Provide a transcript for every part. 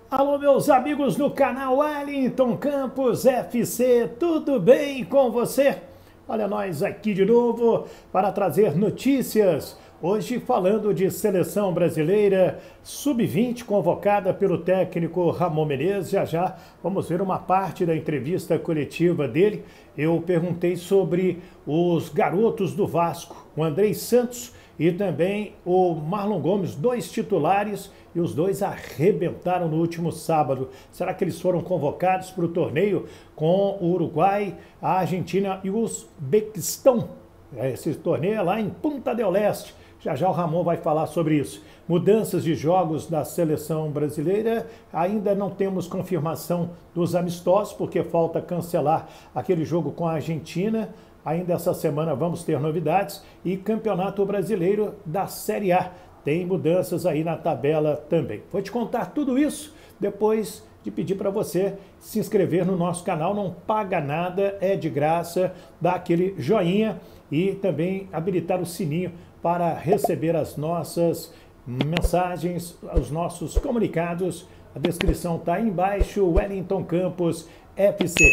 Alô, meus amigos do canal Wellington Campos FC, tudo bem com você? Olha nós aqui de novo para trazer notícias. Hoje falando de seleção brasileira sub-20 convocada pelo técnico Ramon Menezes. Já vamos ver uma parte da entrevista coletiva dele. Eu perguntei sobre os garotos do Vasco, o Andrei Santos e também o Marlon Gomes, dois titulares, e os dois arrebentaram no último sábado. Será que eles foram convocados para o torneio com o Uruguai, a Argentina e o Uzbequistão? Esse torneio é lá em Punta del Este. Já o Ramon vai falar sobre isso. Mudanças de jogos da seleção brasileira, ainda não temos confirmação dos amistosos, porque falta cancelar aquele jogo com a Argentina. Ainda essa semana vamos ter novidades e Campeonato Brasileiro da Série A. Tem mudanças aí na tabela também. Vou te contar tudo isso depois de pedir para você se inscrever no nosso canal. Não paga nada, é de graça. Dá aquele joinha e também habilitar o sininho para receber as nossas mensagens, os nossos comunicados. A descrição está aí embaixo, Wellington Campos FC.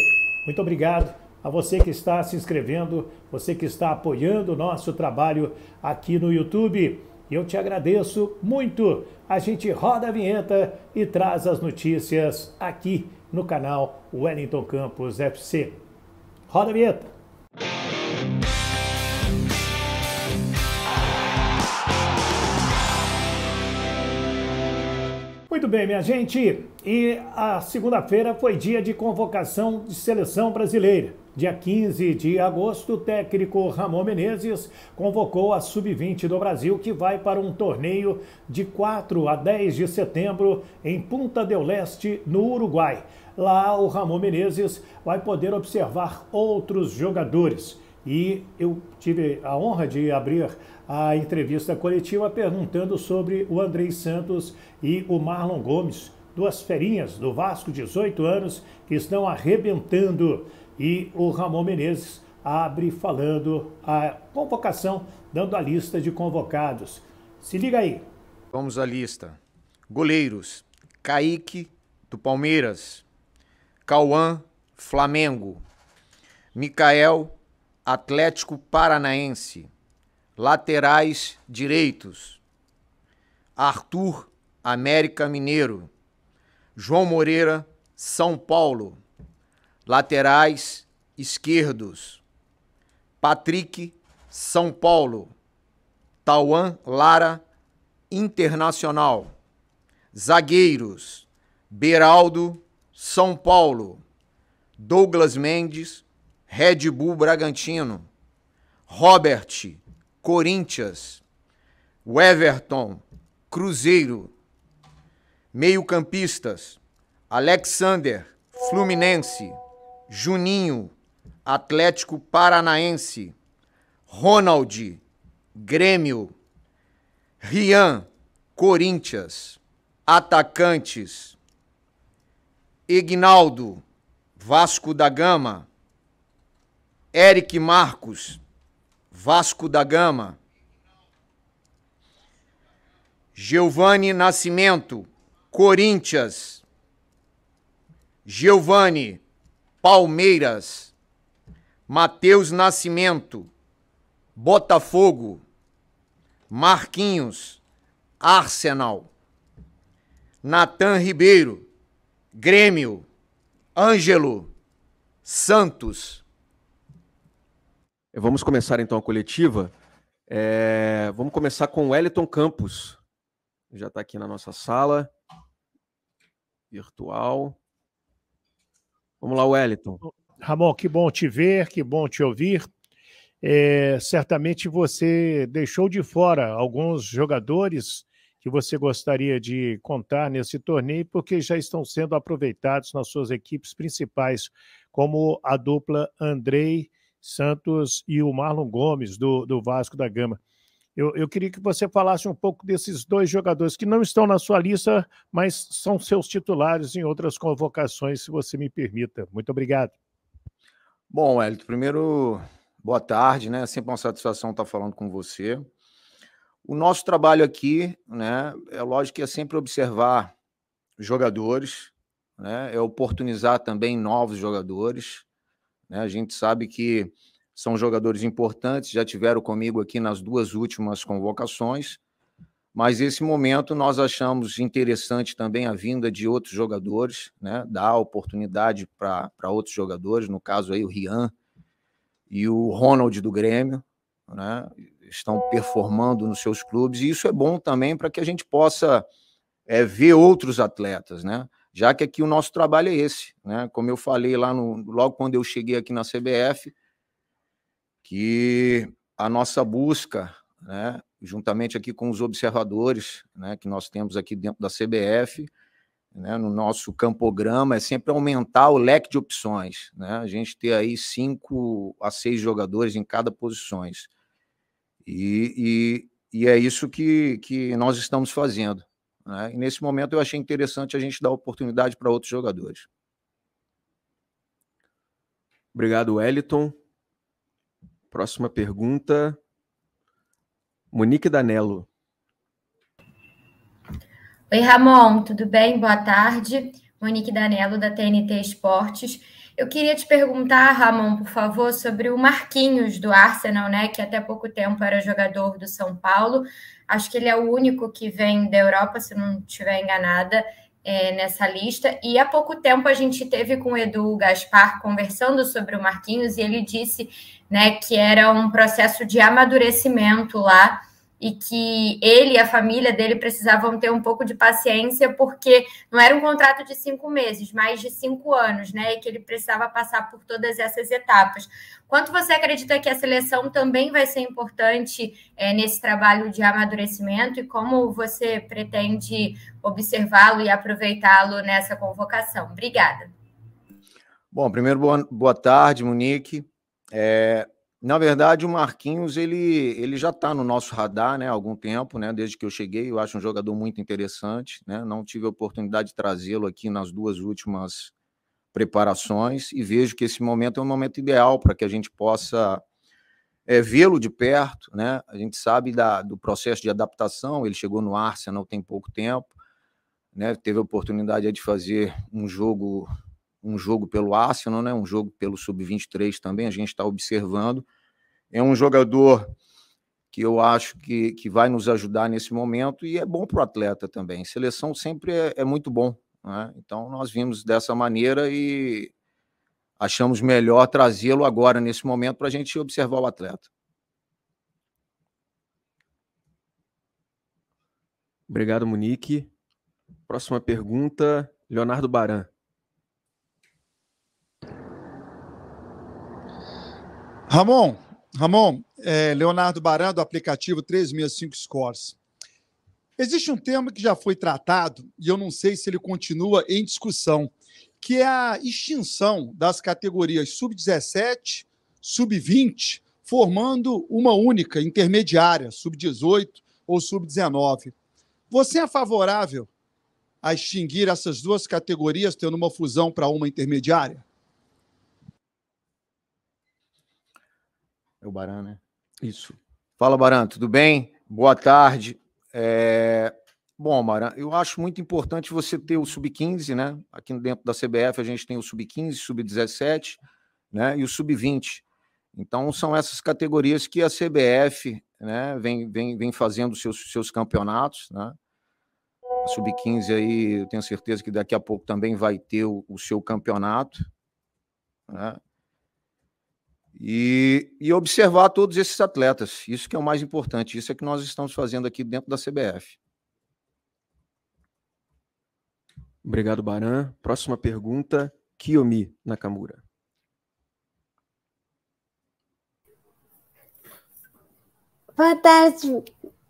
Muito obrigado a você que está se inscrevendo, você que está apoiando o nosso trabalho aqui no YouTube. Eu te agradeço muito. A gente roda a vinheta e traz as notícias aqui no canal Wellington Campos FC. Roda a vinheta. Muito bem, minha gente, e a segunda-feira foi dia de convocação de seleção brasileira. Dia 15 de agosto, o técnico Ramon Menezes convocou a Sub-20 do Brasil, que vai para um torneio de 4 a 10 de setembro em Punta del Este, no Uruguai. Lá, o Ramon Menezes vai poder observar outros jogadores. E eu tive a honra de abrir a entrevista coletiva perguntando sobre o Andrei Santos e o Marlon Gomes, duas ferinhas do Vasco, 18 anos, que estão arrebentando. E o Ramon Menezes abre falando a convocação, dando a lista de convocados. Se liga aí. Vamos à lista. Goleiros: Kaique, do Palmeiras; Cauã, Flamengo; Micael, Atlético Paranaense. Laterais direitos: Arthur, América Mineiro; João Moreira, São Paulo. Laterais esquerdos: Patrick, São Paulo; Tauan Lara, Internacional. Zagueiros: Beraldo, São Paulo; Douglas Mendes, Red Bull Bragantino; Robert, Corinthians; Everton, Cruzeiro. Meio-campistas: Alexander, Fluminense; Juninho, Atlético Paranaense; Ronald, Grêmio; Rian, Corinthians. Atacantes: Ignaldo, Vasco da Gama; Eric Marcos, Vasco da Gama; Giovani Nascimento, Corinthians; Giovani, Palmeiras; Matheus Nascimento, Botafogo; Marquinhos, Arsenal; Natan Ribeiro, Grêmio; Ângelo, Santos. Vamos começar então a coletiva. Vamos começar com o Wellington Campos. Já está aqui na nossa sala virtual. Vamos lá, Wellington. Ramon, que bom te ver, que bom te ouvir. Certamente você deixou de fora alguns jogadores que você gostaria de contar nesse torneio, porque já estão sendo aproveitados nas suas equipes principais, como a dupla Andrei Santos e o Marlon Gomes, do Vasco da Gama. Eu queria que você falasse um pouco desses dois jogadores que não estão na sua lista, mas são seus titulares em outras convocações, se você me permita. Muito obrigado. Bom, Wellington, primeiro, boa tarde, né? Sempre uma satisfação estar falando com você. O nosso trabalho aqui, né, é lógico que é sempre observar jogadores, né? É oportunizar também novos jogadores, né? A gente sabe que são jogadores importantes, já tiveram comigo aqui nas 2 últimas convocações, mas esse momento nós achamos interessante também a vinda de outros jogadores, né? Dar oportunidade para outros jogadores, no caso aí o Rian e o Ronald do Grêmio, né? Estão performando nos seus clubes, e isso é bom também para que a gente possa ver outros atletas, né? Já que aqui o nosso trabalho é esse, né? Como eu falei logo quando eu cheguei aqui na CBF, que a nossa busca, né, juntamente aqui com os observadores, né, que nós temos aqui dentro da CBF, né, no nosso campograma, é sempre aumentar o leque de opções, né? A gente ter aí 5 a 6 jogadores em cada posições. E é isso que nós estamos fazendo, né? E nesse momento eu achei interessante a gente dar oportunidade para outros jogadores. Obrigado, Wellington. Próxima pergunta, Monique Danello. Oi, Ramon, tudo bem? Boa tarde. Monique Danello, da TNT Esportes. Eu queria te perguntar, Ramon, por favor, sobre o Marquinhos do Arsenal, né? Que até pouco tempo era jogador do São Paulo. Acho que ele é o único que vem da Europa, se não estiver enganada, nessa lista. E há pouco tempo a gente teve com o Edu Gaspar conversando sobre o Marquinhos, e ele disse, né, que era um processo de amadurecimento lá, e que ele e a família dele precisavam ter um pouco de paciência, porque não era um contrato de 5 meses, mas de 5 anos, né? E que ele precisava passar por todas essas etapas. Quanto você acredita que a seleção também vai ser importante nesse trabalho de amadurecimento, e como você pretende observá-lo e aproveitá-lo nessa convocação? Obrigada. Bom, primeiro, boa tarde, Monique. Na verdade, o Marquinhos, ele já está no nosso radar, né, há algum tempo, né, desde que eu cheguei. Eu acho um jogador muito interessante, né? Não tive a oportunidade de trazê-lo aqui nas 2 últimas preparações, e vejo que esse momento é um momento ideal para que a gente possa vê-lo de perto, né? A gente sabe do processo de adaptação. Ele chegou no Arsenal tem pouco tempo, né? Teve a oportunidade de fazer um jogo pelo Arsenal, né? Um jogo pelo Sub-23 também, a gente está observando. É um jogador que eu acho que vai nos ajudar nesse momento, e é bom para o atleta também. Seleção sempre é muito bom, né? Então, nós vimos dessa maneira e achamos melhor trazê-lo agora, nesse momento, para a gente observar o atleta. Obrigado, Monique. Próxima pergunta, Leonardo Baran. Ramon, Leonardo Baran, do aplicativo 365 Scores. Existe um tema que já foi tratado, e eu não sei se ele continua em discussão, que é a extinção das categorias sub-17, sub-20, formando uma única intermediária, sub-18 ou sub-19. Você é favorável a extinguir essas 2 categorias, tendo uma fusão para uma intermediária? É o Baran, né? Isso. Fala, Baran, tudo bem? Boa tarde. Bom, Baran, eu acho muito importante você ter o Sub-15, né? Aqui dentro da CBF a gente tem o Sub-15, Sub-17, né? E o Sub-20. Então, são essas categorias que a CBF, né, vem fazendo seus campeonatos, né? A Sub-15 aí, eu tenho certeza que daqui a pouco também vai ter o seu campeonato, né? E observar todos esses atletas. Isso que é o mais importante. Isso é que nós estamos fazendo aqui dentro da CBF. Obrigado, Baran. Próxima pergunta, Kiyomi Nakamura. Boa tarde,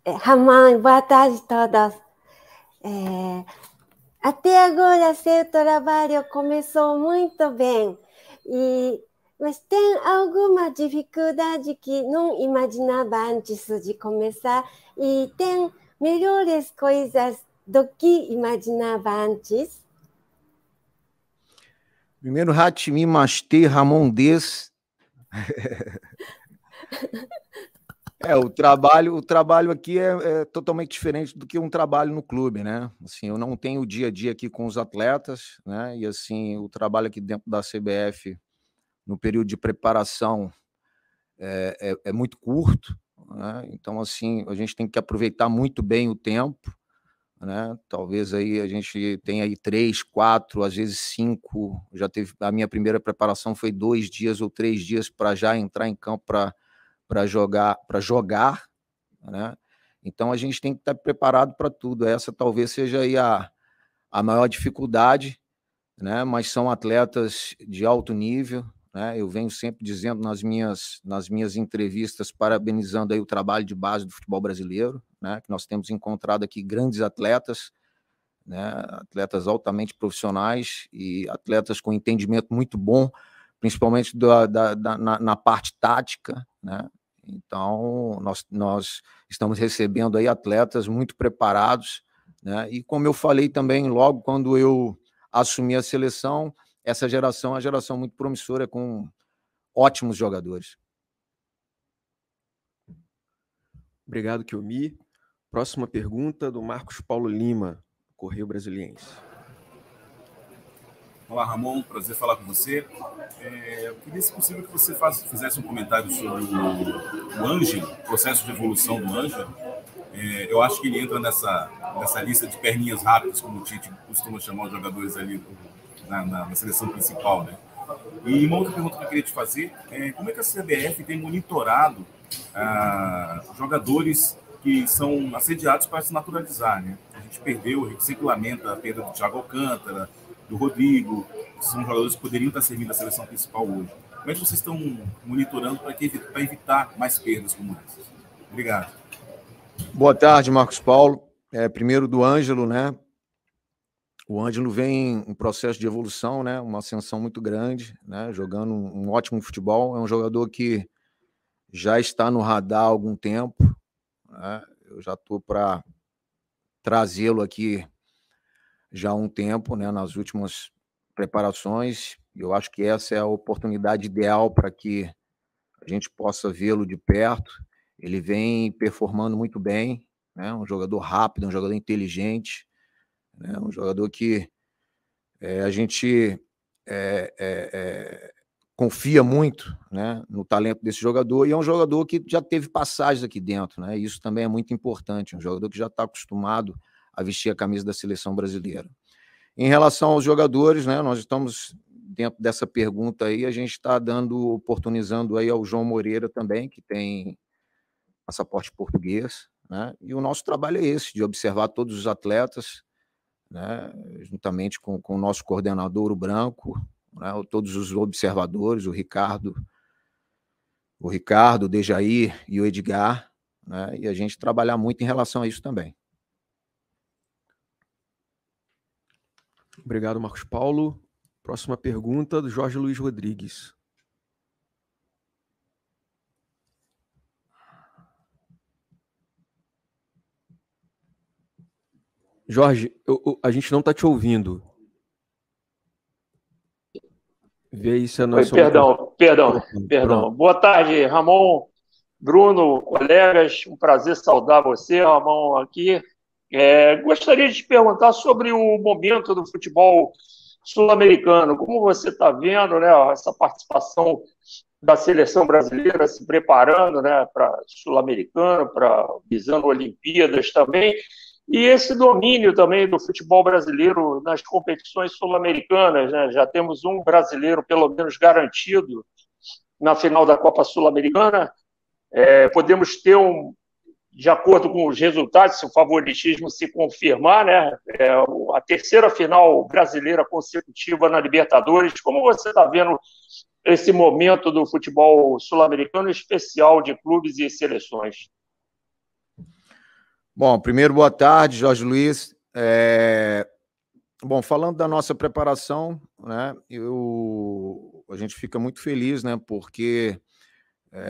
Ramon. Boa tarde a todos. Até agora, seu trabalho começou muito bem. Mas tem alguma dificuldade que não imaginava antes de começar, e tem melhores coisas do que imaginava antes? Primeiro, Hatimi Mastê Ramon Des. O trabalho aqui é totalmente diferente do que um trabalho no clube, né? Assim, eu não tenho o dia a dia aqui com os atletas, né? E assim, o trabalho aqui dentro da CBF, no período de preparação, é muito curto, né? Então, assim, a gente tem que aproveitar muito bem o tempo, né? Talvez aí a gente tenha aí 3, 4, às vezes 5. Já teve a minha primeira preparação foi 2 dias ou 3 dias para já entrar em campo para jogar, né? Então a gente tem que estar preparado para tudo. Essa talvez seja aí a maior dificuldade, né? Mas são atletas de alto nível, né? Eu venho sempre dizendo nas minhas entrevistas, parabenizando aí o trabalho de base do futebol brasileiro, né? Que nós temos encontrado aqui grandes atletas, né? Atletas altamente profissionais e atletas com entendimento muito bom, principalmente na parte tática, né? Então, nós estamos recebendo aí atletas muito preparados, né? E como eu falei também, logo quando eu assumi a seleção, essa geração é uma geração muito promissora, com ótimos jogadores. Obrigado, Kiomi. Próxima pergunta do Marcos Paulo Lima, Correio Brasiliense. Olá, Ramon, prazer falar com você. Eu queria, se possível, que você fizesse um comentário sobre o Ângelo, o processo de evolução do Ângelo. Eu acho que ele entra nessa lista de perninhas rápidas, como o Tite costuma chamar os jogadores ali na seleção principal, né? E uma outra pergunta que eu queria te fazer é como é que a CBF tem monitorado jogadores que são assediados para se naturalizar, né? A gente perdeu, sempre lamenta a perda do Thiago Alcântara, do Rodrigo, que são jogadores que poderiam estar servindo a seleção principal hoje. Como é que vocês estão monitorando para evitar mais perdas como essas? Obrigado. Boa tarde, Marcos Paulo. Primeiro do Ângelo, né? O Ângelo vem em um processo de evolução, né? Uma ascensão muito grande, né? Jogando um ótimo futebol. É um jogador que já está no radar há algum tempo, né? Eu já estou para trazê-lo aqui já há um tempo, né, nas últimas preparações. Eu acho que essa é a oportunidade ideal para que a gente possa vê-lo de perto. Ele vem performando muito bem, né, um jogador rápido, um jogador inteligente, né, um jogador que a gente confia muito, né, no talento desse jogador, e é um jogador que já teve passagens aqui dentro, né, e isso também é muito importante, um jogador que já está acostumado a vestir a camisa da seleção brasileira. Em relação aos jogadores, né, nós estamos dentro dessa pergunta aí, a gente está oportunizando aí ao João Moreira também, que tem passaporte português, né, e o nosso trabalho é esse, de observar todos os atletas, né, juntamente com o nosso coordenador, o Branco, né, todos os observadores, o Ricardo, o Dejair e o Edgar, né, e a gente trabalhar muito em relação a isso também. Obrigado, Marcos Paulo. Próxima pergunta do Jorge Luiz Rodrigues. Jorge, a gente não está te ouvindo. Vê aí se a nossa... Perdão. Boa tarde, Ramon, Bruno, colegas. Um prazer saudar você, Ramon, aqui. Gostaria de te perguntar sobre o momento do futebol sul-americano. Como você está vendo, né, essa participação da seleção brasileira se preparando, né, para sul-americano, visando Olimpíadas também, e esse domínio também do futebol brasileiro nas competições sul-americanas, né? Já temos um brasileiro, pelo menos, garantido na final da Copa Sul-Americana. Podemos ter de acordo com os resultados, se o favoritismo se confirmar, né, a terceira final brasileira consecutiva na Libertadores. Como você está vendo esse momento do futebol sul-americano, especial de clubes e seleções? Bom, primeiro, boa tarde, Jorge Luiz. Bom, falando da nossa preparação, né, a gente fica muito feliz, né, porque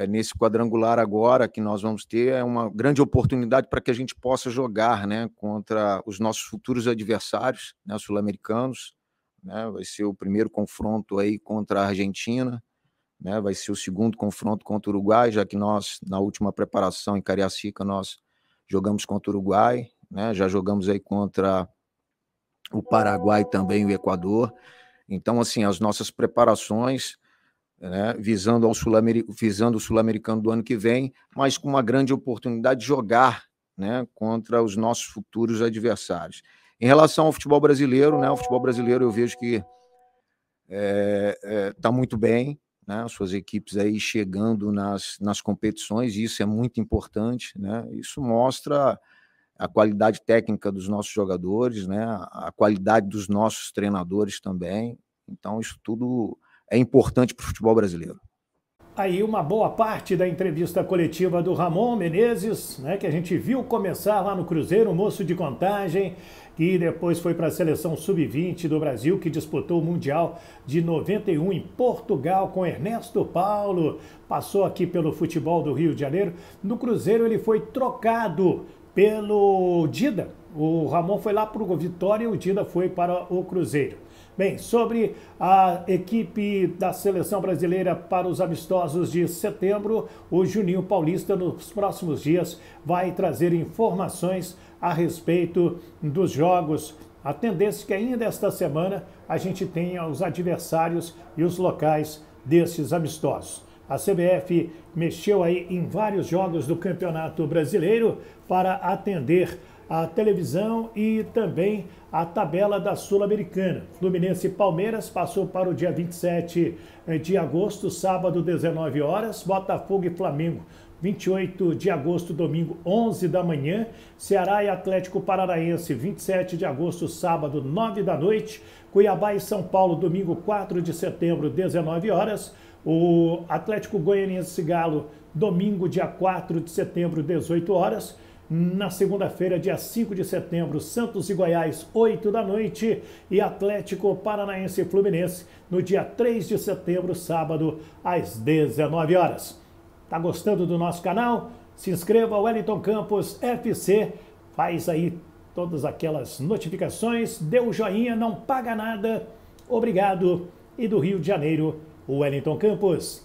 nesse quadrangular agora que nós vamos ter é uma grande oportunidade para que a gente possa jogar, né, contra os nossos futuros adversários, né, sul-americanos, né, vai ser o primeiro confronto aí contra a Argentina, né? Vai ser o segundo confronto contra o Uruguai, já que nós, na última preparação em Cariacica, nós jogamos contra o Uruguai, né? Já jogamos aí contra o Paraguai também, o Equador. Então, assim, as nossas preparações, né, visando o Sul-Americano do ano que vem, mas com uma grande oportunidade de jogar, né, contra os nossos futuros adversários. Em relação ao futebol brasileiro, né, o futebol brasileiro eu vejo que está muito bem, né, suas equipes aí chegando nas competições, e isso é muito importante, né, isso mostra a qualidade técnica dos nossos jogadores, né, a qualidade dos nossos treinadores também. Então, isso tudo é importante para o futebol brasileiro. Aí uma boa parte da entrevista coletiva do Ramon Menezes, né, que a gente viu começar lá no Cruzeiro, um moço de Contagem, que depois foi para a seleção sub-20 do Brasil, que disputou o Mundial de 91 em Portugal com Ernesto Paulo, passou aqui pelo futebol do Rio de Janeiro. No Cruzeiro ele foi trocado pelo Dida. O Ramon foi lá para o Vitória e o Dida foi para o Cruzeiro. Bem, sobre a equipe da seleção brasileira para os amistosos de setembro, o Juninho Paulista, nos próximos dias, vai trazer informações a respeito dos jogos. A tendência é que ainda esta semana a gente tenha os adversários e os locais desses amistosos. A CBF mexeu aí em vários jogos do Campeonato Brasileiro para atender a televisão e também a tabela da Sul-Americana. Fluminense e Palmeiras passou para o dia 27 de agosto, sábado, 19 horas. Botafogo e Flamengo, 28 de agosto, domingo, 11 da manhã. Ceará e Atlético Paranaense, 27 de agosto, sábado, 9 da noite. Cuiabá e São Paulo, domingo, 4 de setembro, 19 horas. O Atlético Goianiense e Galo, domingo, dia 4 de setembro, 18 horas. Na segunda-feira, dia 5 de setembro, Santos e Goiás, 8 da noite. E Atlético Paranaense e Fluminense, no dia 3 de setembro, sábado, às 19 horas. Tá gostando do nosso canal? Se inscreva, Wellington Campos FC. Faz aí todas aquelas notificações. Dê o joinha, não paga nada. Obrigado. E do Rio de Janeiro, Wellington Campos.